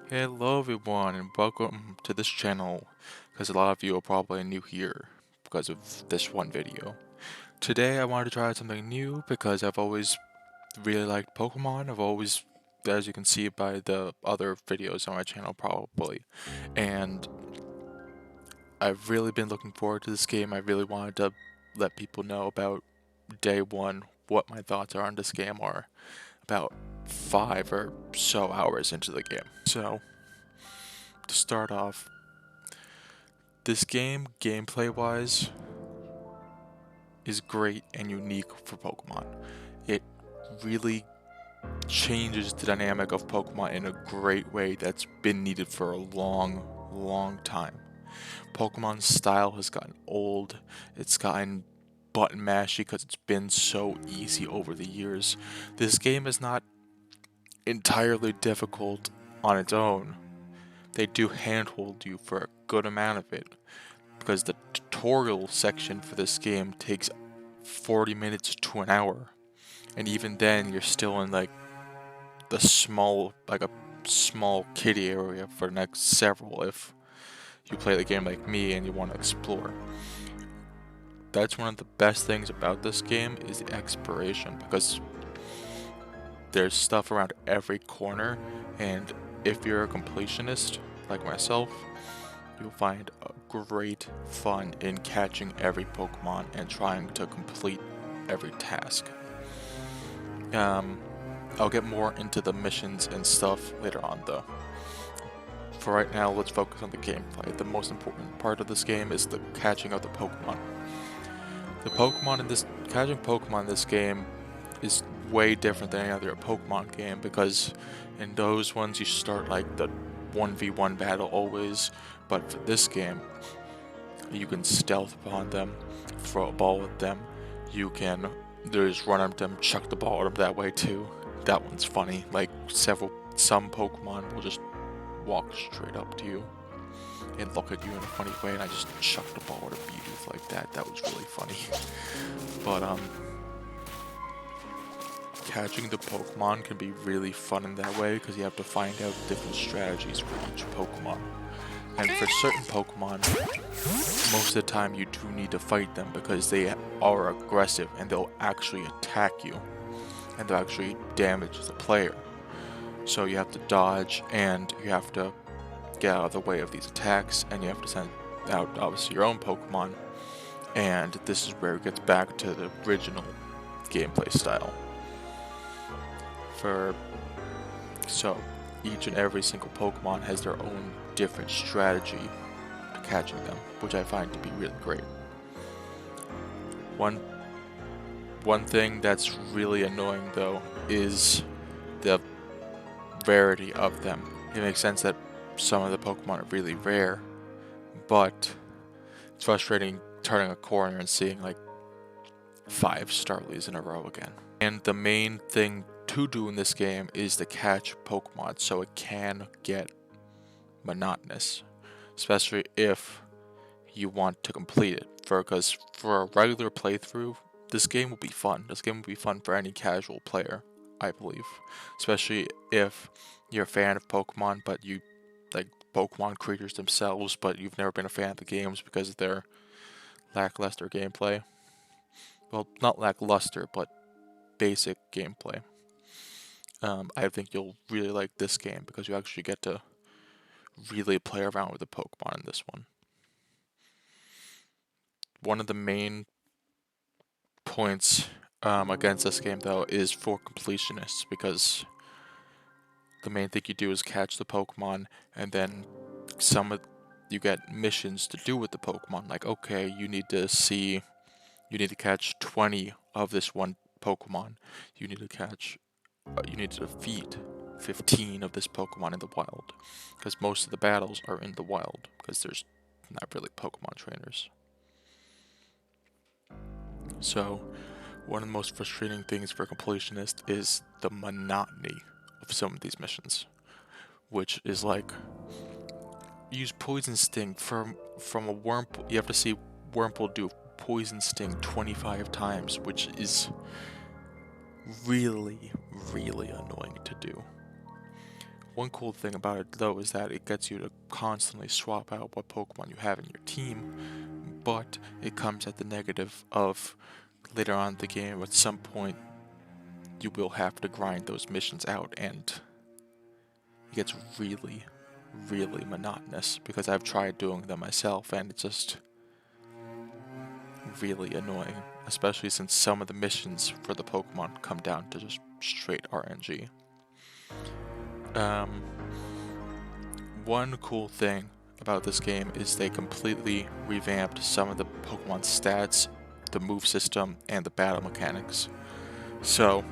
Hello everyone and welcome to this channel because a lot of you are probably new here because of this one video. Today I wanted to try something new because I've always really liked Pokemon. I've always, as you can see by the other videos on my channel probably, and I've really been looking forward to this game. I really wanted to let people know about day one what my thoughts are on this game are about 5 or so hours into the game. So to start off, this game, gameplay-wise, is great and unique for Pokemon. It really changes the dynamic of Pokemon in a great way that's been needed for a long time. Pokemon's style has gotten old, it's gotten button mashy because it's been so easy over the years. This game is not entirely difficult on its own. They do handhold you for a good amount of it, because the tutorial section for this game takes 40 minutes to an hour, and even then you're still in like a small kiddie area for the next several if you play the game like me and you want to explore. That's one of the best things about this game is the exploration, because there's stuff around every corner, and if you're a completionist like myself, you'll find a great fun in catching every Pokemon and trying to complete every task. I'll get more into the missions and stuff later on though. For right now, let's focus on the gameplay. The most important part of this game is the catching of the Pokemon. Catching Pokemon in this game is way different than any other Pokemon game, because in those ones you start like the 1v1 battle always, but for this game you can stealth upon them, throw a ball at them, you can just run up to them, chuck the ball at them that way too. That one's funny. Like some Pokemon will just walk straight up to you and look at you in a funny way, and I just chucked the ball at a Bidoof like that. That was really funny. But catching the Pokemon can be really fun in that way, because you have to find out different strategies for each Pokemon. And for certain Pokemon, most of the time you do need to fight them because they are aggressive and they'll actually attack you and they'll actually damage the player. So you have to dodge and you have to get out of the way of these attacks, and you have to send out obviously your own Pokemon, and this is where it gets back to the original gameplay style. So each and every single Pokemon has their own different strategy to catching them, which I find to be really great. One thing that's really annoying though is the rarity of them. It makes sense that some of the Pokemon are really rare, but it's frustrating turning a corner and seeing like 5 Starlies in a row again. And the main thing to do in this game is to catch Pokemon, so it can get monotonous, especially if you want to complete it. Because for a regular playthrough, this game will be fun. This game will be fun for any casual player, I believe. Especially if you're a fan of Pokemon, but you like Pokemon creatures themselves, but you've never been a fan of the games because of their lackluster gameplay. Well, not lackluster, but basic gameplay. I think you'll really like this game because you actually get to really play around with the Pokemon in this one. One of the main points against this game though is for completionists, because the main thing you do is catch the Pokemon, and then you get missions to do with the Pokemon. Like, okay, you need to catch 20 of this one Pokemon. You need to defeat 15 of this Pokemon in the wild, because most of the battles are in the wild because there's not really Pokemon trainers. So one of the most frustrating things for a completionist is the monotony of some of these missions, which is like, use Poison Sting from a Wurmple. You have to see Wurmple do Poison Sting 25 times, which is really annoying to do. One cool thing about it though is that it gets you to constantly swap out what Pokemon you have in your team, but it comes at the negative of later on in the game at some point you will have to grind those missions out, and it gets really, really monotonous because I've tried doing them myself and it's just really annoying, especially since some of the missions for the Pokemon come down to just straight RNG. One cool thing about this game is they completely revamped some of the Pokemon stats, the move system, and the battle mechanics. So,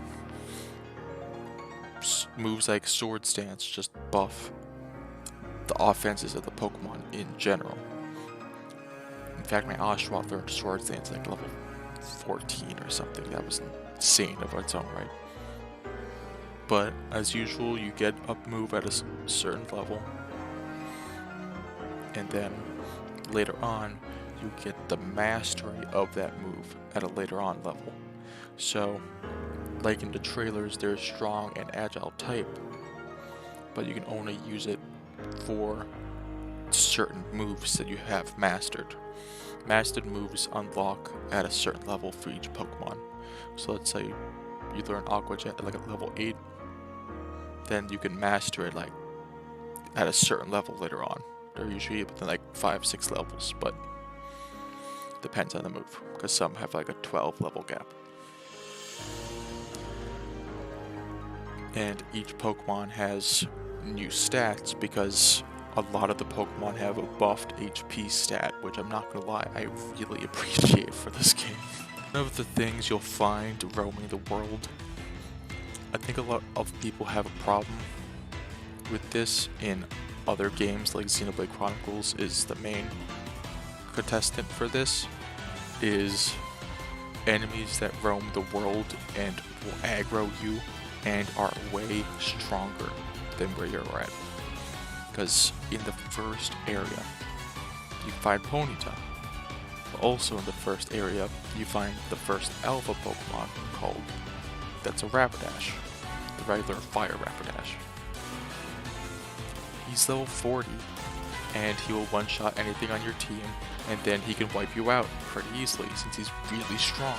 moves like Sword Stance just buff the offenses of the Pokemon in general. In fact, my Oshawott learned Sword Stance like level 14 or something. That was insane of its own right. But as usual, you get up move at a certain level, and then later on, you get the mastery of that move at a later on level. So, like in the trailers, there's strong and agile type, but you can only use it for certain moves that you have mastered. Mastered moves unlock at a certain level for each Pokemon. So let's say you learn Aqua Jet at like a level 8, then you can master it like at a certain level later on. They're usually within like 5-6 levels, but depends on the move, because some have like a 12 level gap. And each Pokemon has new stats because a lot of the Pokemon have a buffed HP stat, which I'm not gonna lie, I really appreciate for this game. One of the things you'll find roaming the world, I think a lot of people have a problem with this in other games like Xenoblade Chronicles is the main contestant for this, is enemies that roam the world and will aggro you and are way stronger than where you're at. Because in the first area, you find Ponyta. But also in the first area, you find the first Alpha Pokemon called, that's a Rapidash, the regular Fire Rapidash. He's level 40, and he will one-shot anything on your team, and then he can wipe you out pretty easily since he's really strong.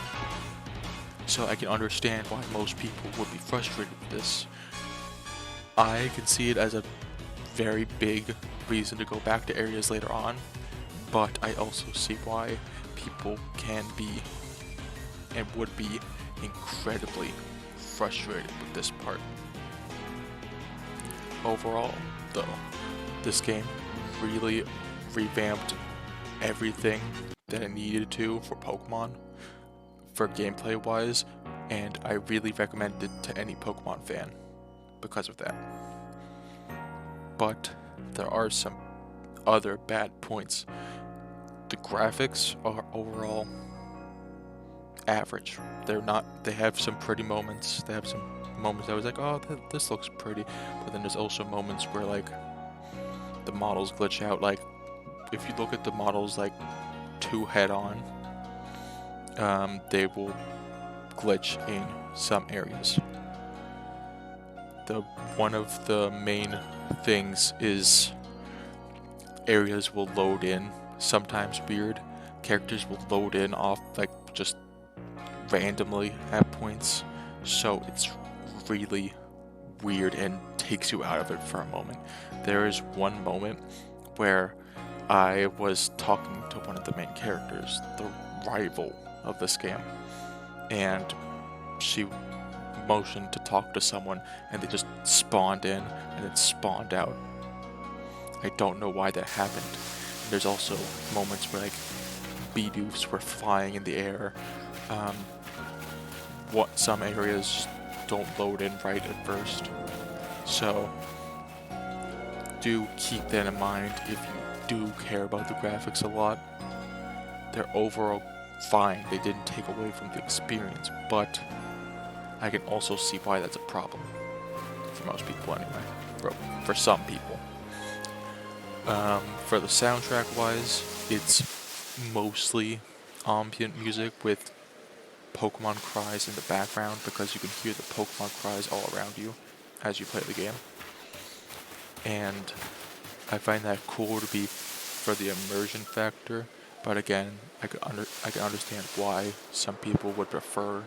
So I can understand why most people would be frustrated with this. I can see it as a very big reason to go back to areas later on, but I also see why people can be and would be incredibly frustrated with this part. Overall, though, this game really revamped everything that it needed to for Pokemon, for gameplay wise, and I really recommend it to any Pokemon fan because of that. But there are some other bad points. The graphics are overall average. They have some pretty moments. They have some moments I was like, oh, this looks pretty. But then there's also moments where like the models glitch out. Like if you look at the models like too head on, they will glitch in some areas. One of the main things is areas will load in sometimes weird. Characters will load in off like just randomly at points, so it's really weird and takes you out of it for a moment. There is one moment where I was talking to one of the main characters, the rival of this game, and she motioned to talk to someone and they just spawned in and then spawned out. I don't know why that happened. There's also moments where like Bidoofs were flying in the air. Some areas don't load in right at first, so do keep that in mind if you do care about the graphics a lot. They're overall fine, they didn't take away from the experience, but I can also see why that's a problem for most people anyway, for some people. For the soundtrack wise, it's mostly ambient music with Pokemon cries in the background because you can hear the Pokemon cries all around you as you play the game. and I find that cool to be for the immersion factor. But again, I can understand why some people would prefer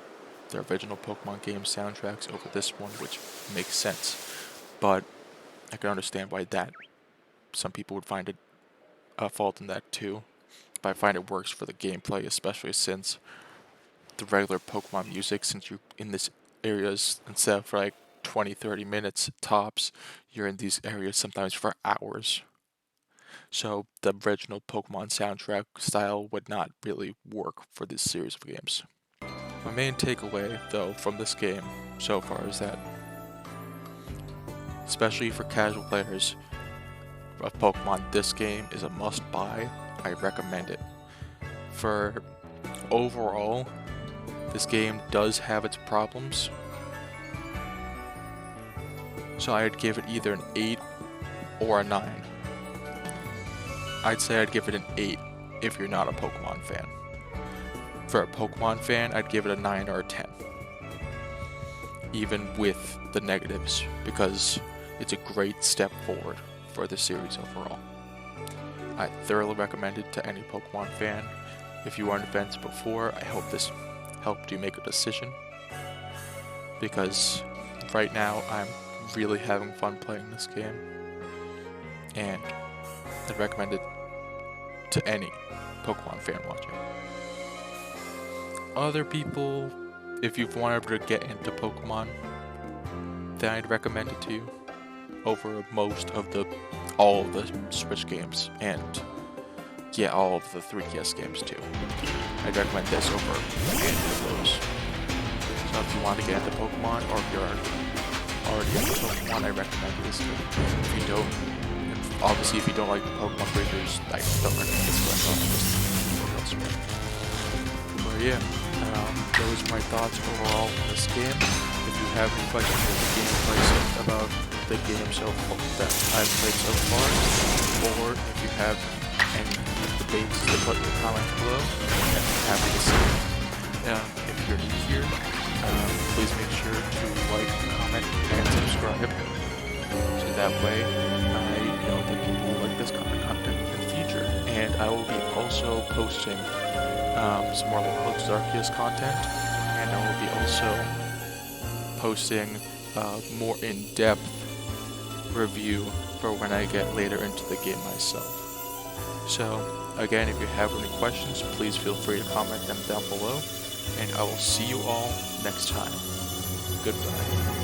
the original Pokemon game soundtracks over this one, which makes sense. But I can understand why some people would find it a fault in that too. But I find it works for the gameplay, especially since the regular Pokemon music, since you're in this areas instead of for like 20-30 minutes tops, you're in these areas sometimes for hours. So the original Pokemon soundtrack style would not really work for this series of games. My main takeaway, though, from this game so far is that, especially for casual players of Pokemon, this game is a must-buy. I recommend it. For overall, this game does have its problems, so I'd give it either an 8 or a 9. I'd say I'd give it an 8 if you're not a Pokemon fan. For a Pokemon fan, I'd give it a 9 or a 10. Even with the negatives, because it's a great step forward for the series overall. I thoroughly recommend it to any Pokemon fan. If you were on the fence before, I hope this helped you make a decision. Because right now, I'm really having fun playing this game. And I'd recommend it to any Pokemon fan watching. Other people, if you've wanted to get into Pokemon, then I'd recommend it to you over all of the Switch games, and yeah, all of the 3DS games too. I'd recommend this over any of those. So if you want to get into Pokemon, or if you're already into Pokemon, I recommend this too. If you don't, obviously if you don't like the Pokemon creatures, I don't recommend this one. But yeah, those are my thoughts overall on this game. If you have any questions about the game that I've played so far, or if you have any debates to put in the comments below, I'm happy to see it. If you're new here, please make sure to like, comment, and subscribe, so that way I know that people like this kind of content in the future. And I will be also posting some more Legends Arceus content, and I will be also posting more in-depth review for when I get later into the game myself. So again, if you have any questions, please feel free to comment them down below, and I will see you all next time. Goodbye.